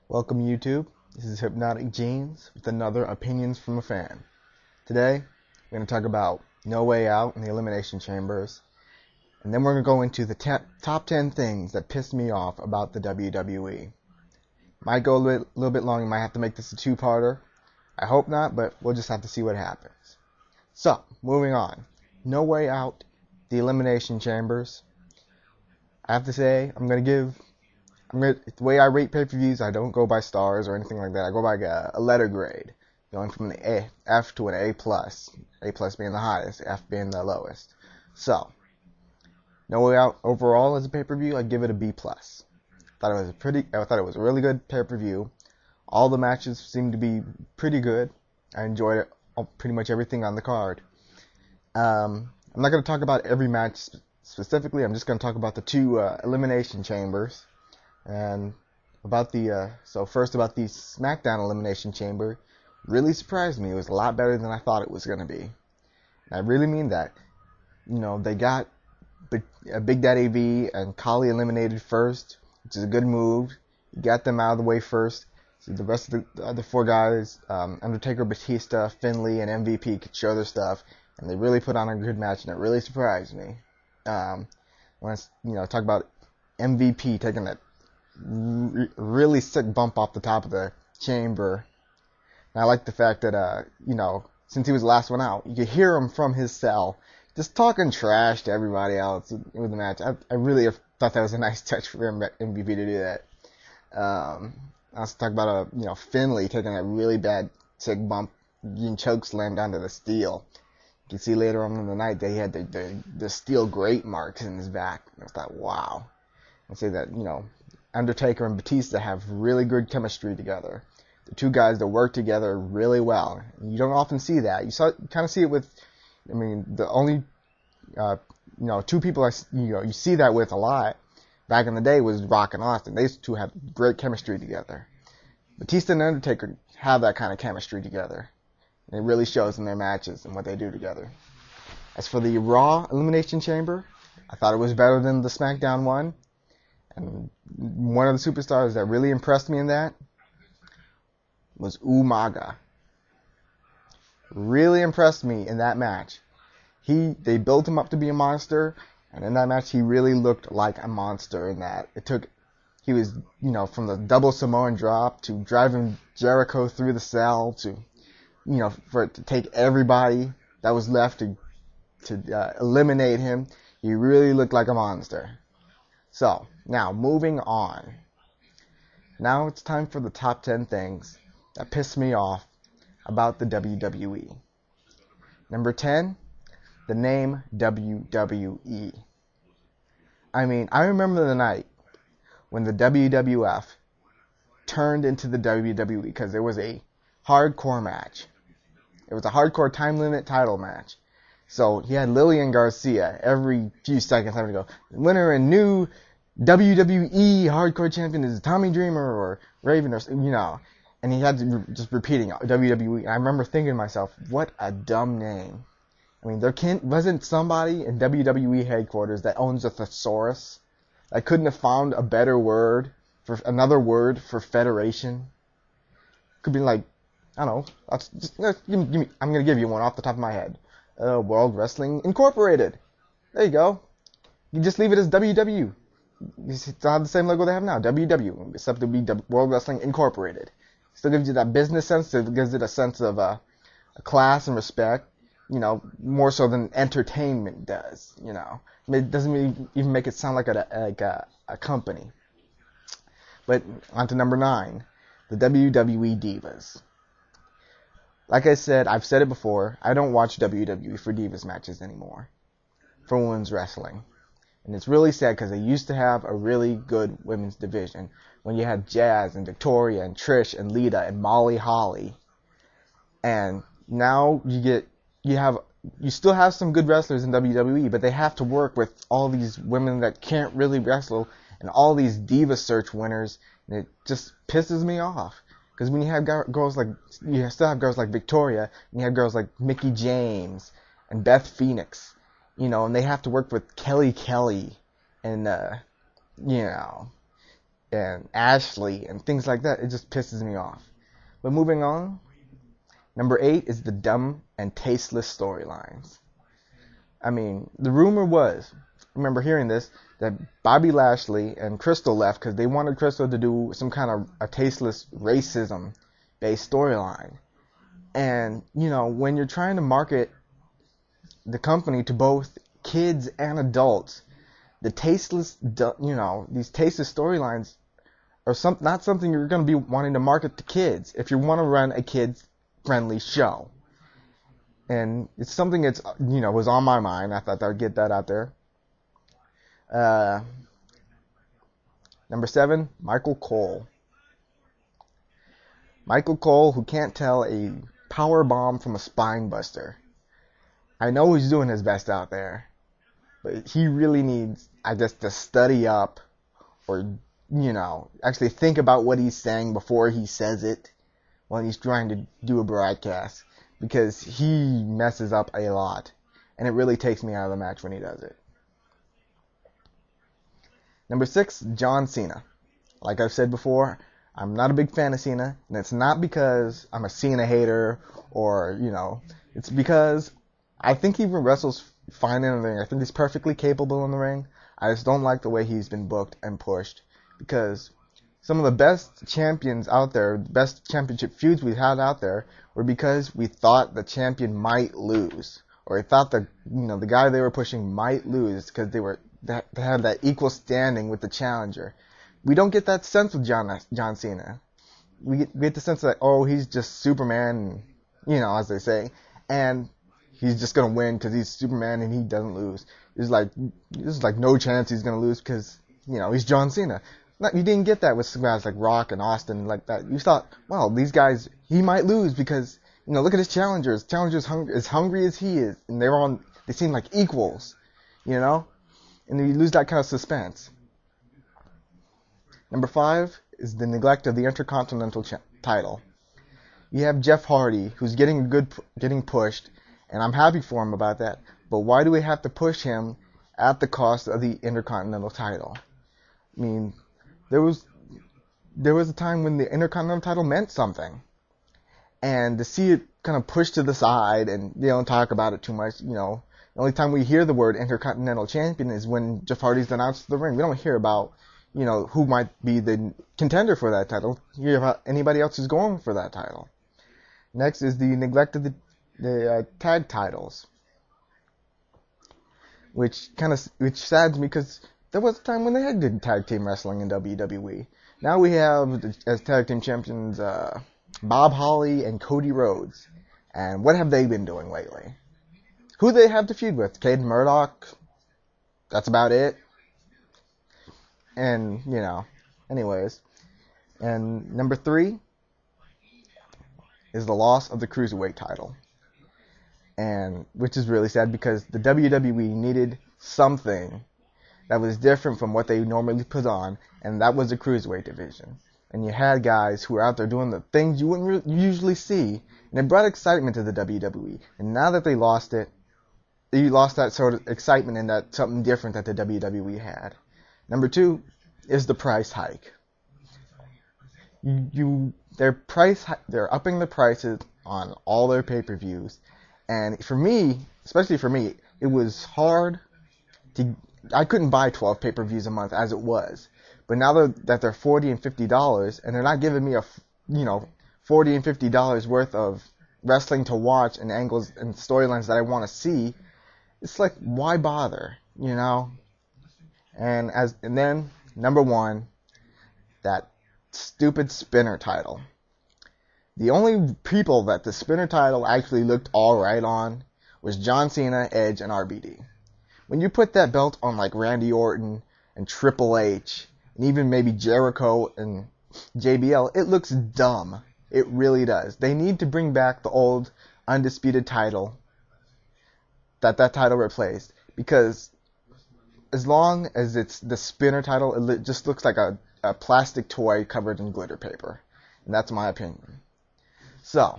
Welcome YouTube. This is Hypnotic Jeans with another Opinions from a Fan. Today, we're going to talk about No Way Out and the Elimination Chambers. And then we're going to go into the top 10 things that pissed me off about the WWE. Might go a little bit long. You might have to make this a two-parter. I hope not, but we'll just have to see what happens. So, moving on. No Way Out, the Elimination Chambers. I have to say, the way I rate pay-per-views, I don't go by stars or anything like that. I go by a letter grade, going from an F to an A plus. A plus being the highest, F being the lowest. So, No Way Out overall as a pay-per-view, I'd give it a B plus. I thought it was a really good pay-per-view. All the matches seemed to be pretty good. I enjoyed it, pretty much everything on the card. I'm not going to talk about every match specifically. I'm just going to talk about the two elimination chambers. And about first about the SmackDown Elimination Chamber, really surprised me. It was a lot better than I thought it was going to be. And I really mean that. They got Big Daddy V and Khali eliminated first, which is a good move. You got them out of the way first, so the rest of the other four guys, Undertaker, Batista, Finlay, and MVP could show their stuff, and they really put on a good match, and it really surprised me. When I talk about MVP taking that really sick bump off the top of the chamber. And I like the fact that, since he was the last one out, you could hear him from his cell just talking trash to everybody else with the match. I really thought that was a nice touch for MVP to do that. I also talk about, Finlay taking a really bad sick bump, getting choke slammed onto the steel. You can see later on in the night that he had the steel grate marks in his back. I thought, wow. I say that, Undertaker and Batista have really good chemistry together. The two guys that work together really well. You don't often see that. You kind of see it with, the only, two people you see that with a lot back in the day was Rock and Austin. These two have great chemistry together. Batista and Undertaker have that kind of chemistry together. And it really shows in their matches and what they do together. As for the Raw Elimination Chamber, I thought it was better than the SmackDown one. And one of the superstars that really impressed me in that was Umaga. Really impressed me in that match. They built him up to be a monster, and in that match he really looked like a monster in that. He was, from the double Samoan drop to driving Jericho through the cell to, for it to take everybody that was left to eliminate him. He really looked like a monster. So, now, moving on. Now it's time for the top 10 things that piss me off about the WWE. Number 10, the name WWE. I remember the night when the WWF turned into the WWE because there was a hardcore match. It was a hardcore time limit title match. So he had Lillian Garcia every few seconds having to go, winner and new WWE hardcore champion is Tommy Dreamer or Raven or, and he had to just repeating WWE. And I remember thinking to myself, what a dumb name. There wasn't somebody in WWE headquarters that owns a thesaurus that couldn't have found a better word another word for federation. Could be like, I don't know, I'm going to give you one off the top of my head. World Wrestling Incorporated. There you go. You just leave it as WW. You still have the same logo they have now, WW, except to be World Wrestling Incorporated. Still gives you that business sense. It gives it a sense of a class and respect, more so than entertainment does. It doesn't even make it sound like a company. But on to number 9, the WWE Divas. Like I said, I've said it before, I don't watch WWE for Divas matches anymore, for women's wrestling. And it's really sad because they used to have a really good women's division when you had Jazz and Victoria and Trish and Lita and Molly Holly. And now you still have some good wrestlers in WWE, but they have to work with all these women that can't really wrestle and all these Diva Search winners, and it just pisses me off. Because when you have girls like, you still have girls like Victoria, and you have girls like Mickie James and Beth Phoenix, and they have to work with Kelly, and, and Ashley and things like that. It just pisses me off. But moving on, number 8 is the dumb and tasteless storylines. I mean, the rumor was, I remember hearing this, that Bobby Lashley and Crystal left because they wanted Crystal to do some kind of a tasteless racism-based storyline. And, you know, when you're trying to market the company to both kids and adults, the tasteless, you know, these tasteless storylines are not something you're going to be wanting to market to kids if you want to run a kids-friendly show. And it's something that's, you know, was on my mind. I thought I'd get that out there. Number 7, Michael Cole. Michael Cole, who can't tell a power bomb from a spine buster. I know he's doing his best out there, but he really needs, I guess, to study up or, you know, actually think about what he's saying before he says it when he's trying to do a broadcast, because he messes up a lot, and it really takes me out of the match when he does it. Number 6, John Cena. Like I've said before, I'm not a big fan of Cena, and it's not because I'm a Cena hater or, you know, it's because I think he wrestles fine in the ring. I think he's perfectly capable in the ring. I just don't like the way he's been booked and pushed, because some of the best champions out there, the best championship feuds we had out there, were because we thought the champion might lose, or we thought the, you know, the guy they were pushing might lose because they had that equal standing with the challenger. We don't get that sense with John Cena. We get the sense that, oh, he's just Superman, you know, as they say, and he's just gonna win because he's Superman and he doesn't lose. There's like no chance he's gonna lose because, you know, he's John Cena. You didn't get that with guys like Rock and Austin like that. You thought, well, these guys, he might lose because, you know, look at his challengers. Challengers as hungry as he is, and they seem like equals, you know, and you lose that kind of suspense. Number 5 is the neglect of the Intercontinental title. You have Jeff Hardy, who's getting pushed, and I'm happy for him about that. But why do we have to push him at the cost of the Intercontinental title? I mean, there was a time when the Intercontinental title meant something, and to see it kind of pushed to the side and they don't talk about it too much, you know, the only time we hear the word Intercontinental Champion is when Jeff Hardy's announced the ring. We don't hear about, you know, who might be the contender for that title. You hear about anybody else who's going for that title. Next is the neglect of the tag titles, which saddens me because there was a time when they had good tag team wrestling in WWE. Now we have, as tag team champions, Bob Holly and Cody Rhodes. And what have they been doing lately? Who do they have to feud with? Caden Murdoch? That's about it. And, you know, anyways. And number 3 is the loss of the Cruiserweight title. And which is really sad because the WWE needed something that was different from what they normally put on, and that was the Cruiserweight division. And you had guys who were out there doing the things you wouldn't usually see, and it brought excitement to the WWE. And now that they lost it, you lost that sort of excitement and that something different that the WWE had. Number 2 is the price hike. They're upping the prices on all their pay-per-views, and for me, especially for me, it was hard to. I couldn't buy 12 pay-per-views a month as it was, but now that they're $40 and $50, and they're not giving me $40 and $50 worth of wrestling to watch and angles and storylines that I want to see, it's like, why bother, you know? And then number 1, that stupid spinner title. The only people that the spinner title actually looked alright on was John Cena, Edge, and RVD. When you put that belt on like Randy Orton and Triple H, and even maybe Jericho and JBL, it looks dumb. It really does. They need to bring back the old undisputed title that title replaced, because as long as it's the spinner title, it just looks like a plastic toy covered in glitter paper. And that's my opinion. So,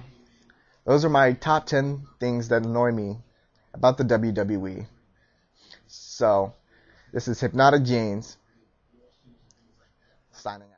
those are my top 10 things that annoy me about the WWE. So, this is Hypnotic Jeans, signing out.